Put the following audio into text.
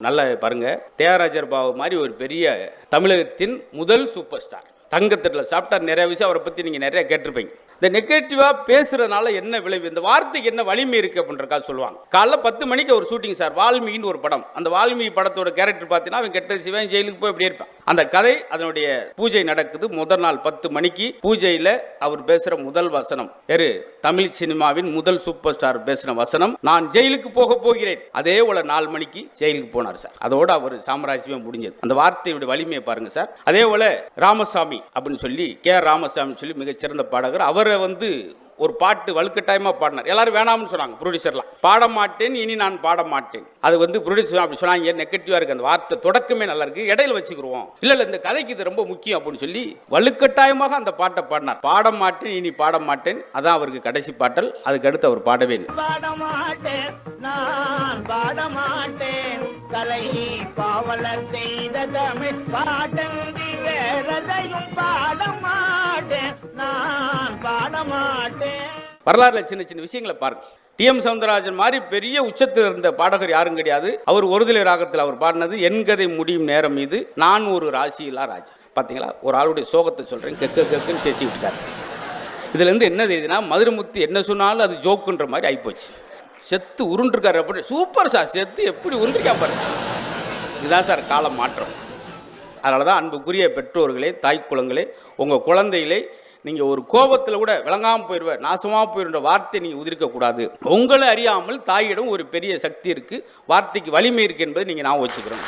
நல்லா பாருங்க, தியாகராஜர் பாபு மாதிரி ஒரு பெரிய தமிழகத்தின் முதல் சூப்பர் ஸ்டார் தங்கத்திட்டத்தில் சாப்பிட்டார். நிறைய விஷயம் அவரை பற்றி நீங்கள் நிறைய கேட்டிருப்பீங்க. இந்த நெகட்டிவாக பேசுறதுனால என்ன விளைவு, இந்த வார்த்தைக்கு என்ன வலிமை இருக்குது அப்படின்றக்காக சொல்லுவாங்க. காலைல 10 மணிக்கு ஒரு ஷூட்டிங் சார், வால்மீகின்னு ஒரு படம். அந்த வால்மீகி படத்தோட கேரக்டர் பார்த்தீங்கன்னா அவன் கெட்ட சிவன் ஜெயிலுக்கு போய் இப்படி இருப்பான். அந்த கதை அதனுடைய பூஜை நடக்குது. முதல் நாள் 10 மணிக்கு பூஜையில் அவர் பேசுகிற முதல் வசனம் தமிழ் சினிமாவின் முதல் சூப்பர் ஸ்டார் பேசுகிற வசனம், நான் ஜெயிலுக்கு போக போகிறேன். அதே போல 4 மணிக்கு ஜெயிலுக்கு போனார் சார். அதோட அவர் சாம்ராஜ்யமே முடிஞ்சது. அந்த வார்த்தையுடைய வலிமையை பாருங்க சார். அதே போல ராமசாமி அப்படின்னு சொல்லி ராமசாமி சொல்லி மிகச்சிறந்த பாடகர். அவரை ஒரு பாட்டு வலுக்கட்டாயமா பாடினார். எல்லாரும் வேணாம்னு சொன்னாங்க ப்ரொடியூசர்லாம். பாட மாட்டேன், இனி நான் பாட மாட்டேன். அது ப்ரொடியூசர் அப்படி சொன்னாங்க, நெகட்டிவா இருக்கு, அந்த வார்த்தை தொடக்கமே நல்லா இருக்கு, இடையில வச்சுக்கிருவோம், இல்ல இந்த கதைக்கு இது ரொம்ப முக்கியம் அப்படின்னு சொல்லி வலுக்கட்டாயமாக அந்த பாட்டை பாடினார். பாட மாட்டேன், இனி பாட மாட்டேன், அதான் அவருக்கு கடைசி பாட்டல். அதுக்கு அடுத்து அவர் பாடவே இல்லை. பாட மாட்டேன், நான் பாட மாட்டேன், கலை பாவலர் செய்த தமிழ் பாடங்கி வேறதையும் பாட மாட்டேன், நான் பாட மாட்டேன். வரலாறுல சின்ன சின்ன விஷயங்களை பாருங்க. டி.எம். சௌந்தரராஜன் மாதிரி பெரிய உச்சத்தில் இருந்த பாடகர் யாரும் கிடையாது. அவர் ஒருதலை ராகத்தில் அவர் பாடினது என்கதை முடியும் நேரம் மீது நான் ஒரு ராசியிலா ராஜா. பார்த்தீங்களா, ஒரு ஆளுடைய சோகத்தை சொல்றேன், கெக்குன்னு சேர்ச்சி விட்டுக்காரு. இதுல இருந்து என்ன தெரியுதுன்னா, மதுரமுத்து என்ன சொன்னாலும் அது ஜோக்குன்ற மாதிரி ஆயிப்போச்சு. செத்து உருண்டிருக்காரு அப்படி. சூப்பர் சார், செத்து எப்படி உருண்டிருக்கா பாருங்க. இதுதான் சார் காலம் மாற்றம். அதனால தான் அன்புக்குரிய பெற்றோர்களே, தாய் குலங்களே, உங்கள் குழந்தைகளே, நீங்கள் ஒரு கோபத்தில் கூட விளங்காமல் போயிடுவேன், நாசமாக போயிடுற வார்த்தை நீங்கள் உதிர்க்கக்கூடாது. உங்களை அறியாமல் தாயிடம் ஒரு பெரிய சக்தி இருக்குது, வார்த்தைக்கு வலிமை இருக்குது என்பதை நீங்கள் நான் வச்சுக்கிறோம்.